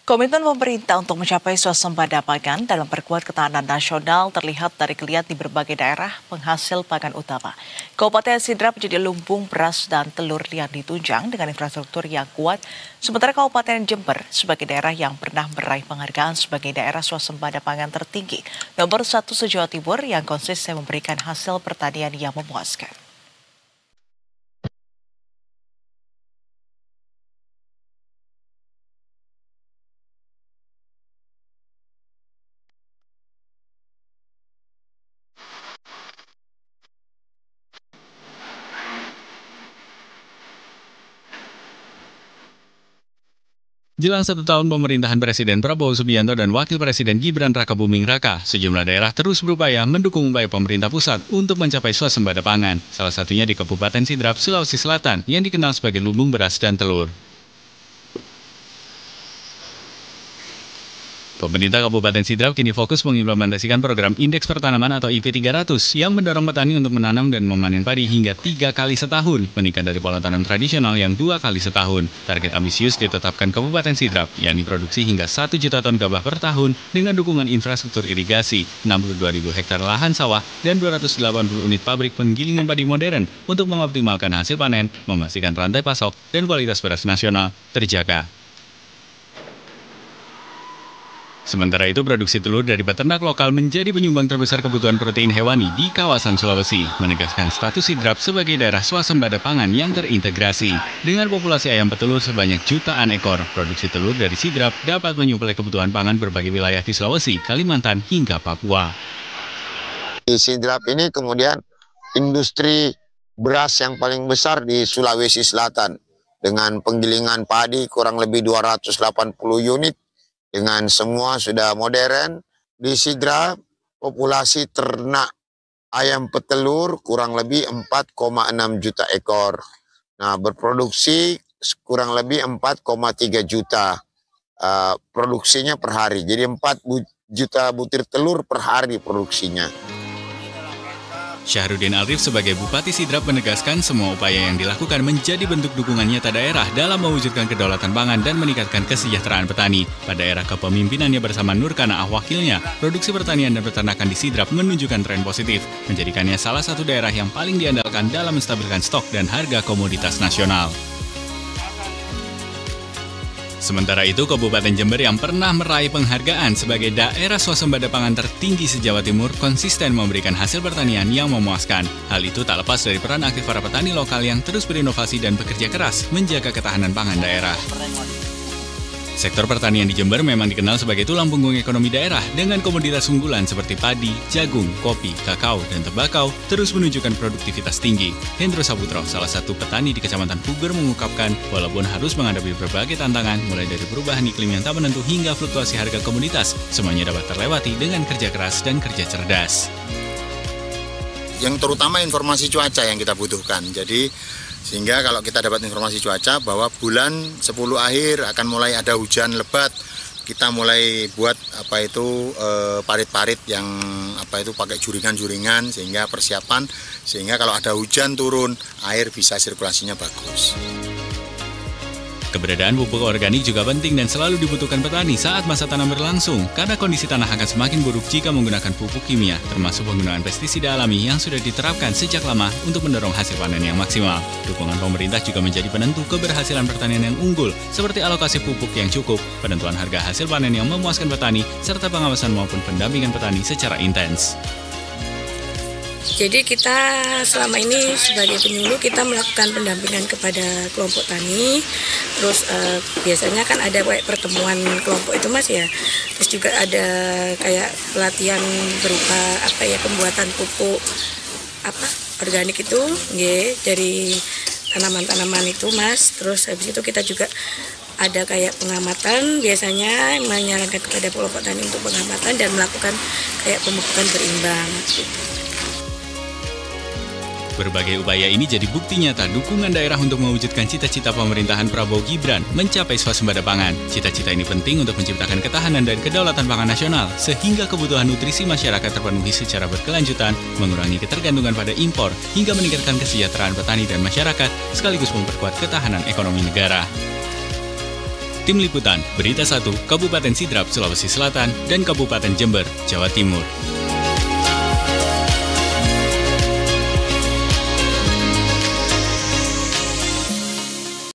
Komitmen pemerintah untuk mencapai swasembada pangan dalam perkuat ketahanan nasional terlihat dari geliat di berbagai daerah penghasil pangan utama. Kabupaten Sidrap menjadi lumbung beras dan telur yang ditunjang dengan infrastruktur yang kuat, sementara Kabupaten Jember sebagai daerah yang pernah meraih penghargaan sebagai daerah swasembada pangan tertinggi, nomor 1 se-Jawa Timur yang konsisten memberikan hasil pertanian yang memuaskan. Jelang 1 tahun pemerintahan Presiden Prabowo Subianto dan Wakil Presiden Gibran Rakabuming Raka, sejumlah daerah terus berupaya mendukung upaya pemerintah pusat untuk mencapai swasembada pangan. Salah satunya di Kabupaten Sidrap, Sulawesi Selatan, yang dikenal sebagai lumbung beras dan telur. Pemerintah Kabupaten Sidrap kini fokus mengimplementasikan program Indeks Pertanaman atau IP 300 yang mendorong petani untuk menanam dan memanen padi hingga 3 kali setahun, meningkat dari pola tanam tradisional yang 2 kali setahun. Target ambisius ditetapkan Kabupaten Sidrap, yakni produksi hingga 1 juta ton gabah per tahun dengan dukungan infrastruktur irigasi, 62.000 hektar lahan sawah, dan 280 unit pabrik penggilingan padi modern untuk mengoptimalkan hasil panen, memastikan rantai pasok, dan kualitas beras nasional terjaga. Sementara itu, produksi telur dari peternak lokal menjadi penyumbang terbesar kebutuhan protein hewani di kawasan Sulawesi, menegaskan status Sidrap sebagai daerah swasembada pangan yang terintegrasi. Dengan populasi ayam petelur sebanyak jutaan ekor, produksi telur dari Sidrap dapat menyuplai kebutuhan pangan berbagai wilayah di Sulawesi, Kalimantan, hingga Papua. Di Sidrap ini kemudian industri beras yang paling besar di Sulawesi Selatan, dengan penggilingan padi kurang lebih 280 unit, dengan semua sudah modern. Di Sidrap, populasi ternak ayam petelur kurang lebih 4,6 juta ekor. Nah, berproduksi kurang lebih 4,3 juta produksinya per hari. Jadi 4 juta butir telur per hari produksinya. Syahrudin Arif sebagai Bupati Sidrap menegaskan semua upaya yang dilakukan menjadi bentuk dukungan nyata daerah dalam mewujudkan kedaulatan pangan dan meningkatkan kesejahteraan petani. Pada era kepemimpinannya bersama Nur Kanaah wakilnya, produksi pertanian dan peternakan di Sidrap menunjukkan tren positif, menjadikannya salah satu daerah yang paling diandalkan dalam menstabilkan stok dan harga komoditas nasional. Sementara itu, Kabupaten Jember yang pernah meraih penghargaan sebagai daerah swasembada pangan tertinggi se-Jawa Timur konsisten memberikan hasil pertanian yang memuaskan. Hal itu tak lepas dari peran aktif para petani lokal yang terus berinovasi dan bekerja keras menjaga ketahanan pangan daerah. Sektor pertanian di Jember memang dikenal sebagai tulang punggung ekonomi daerah dengan komoditas unggulan seperti padi, jagung, kopi, kakao, dan tembakau terus menunjukkan produktivitas tinggi. Hendro Saputro, salah satu petani di Kecamatan Puger, mengungkapkan walaupun harus menghadapi berbagai tantangan mulai dari perubahan iklim yang tak menentu hingga fluktuasi harga komoditas, semuanya dapat terlewati dengan kerja keras dan kerja cerdas. Yang terutama informasi cuaca yang kita butuhkan. Jadi sehingga kalau kita dapat informasi cuaca bahwa bulan 10 akhir akan mulai ada hujan lebat, kita mulai buat parit-parit yang pakai juringan-juringan sehingga persiapan, sehingga kalau ada hujan turun, air bisa sirkulasinya bagus. Keberadaan pupuk organik juga penting dan selalu dibutuhkan petani saat masa tanam berlangsung, karena kondisi tanah akan semakin buruk jika menggunakan pupuk kimia, termasuk penggunaan pestisida alami yang sudah diterapkan sejak lama untuk mendorong hasil panen yang maksimal. Dukungan pemerintah juga menjadi penentu keberhasilan pertanian yang unggul, seperti alokasi pupuk yang cukup, penentuan harga hasil panen yang memuaskan petani, serta pengawasan maupun pendampingan petani secara intens. Jadi kita selama ini sebagai penyuluh kita melakukan pendampingan kepada kelompok tani. Terus biasanya kan ada kayak pertemuan kelompok itu Mas ya. Terus juga ada kayak pelatihan berupa pembuatan pupuk organik itu dari tanaman-tanaman itu Mas. Terus habis itu kita juga ada kayak pengamatan, biasanya menyarankan kepada kelompok tani untuk pengamatan dan melakukan kayak pemupukan berimbang gitu. Berbagai upaya ini jadi bukti nyata dukungan daerah untuk mewujudkan cita-cita pemerintahan Prabowo Gibran mencapai swasembada pangan. Cita-cita ini penting untuk menciptakan ketahanan dan kedaulatan pangan nasional, sehingga kebutuhan nutrisi masyarakat terpenuhi secara berkelanjutan, mengurangi ketergantungan pada impor, hingga meningkatkan kesejahteraan petani dan masyarakat, sekaligus memperkuat ketahanan ekonomi negara. Tim Liputan, Berita 1, Kabupaten Sidrap, Sulawesi Selatan, dan Kabupaten Jember, Jawa Timur.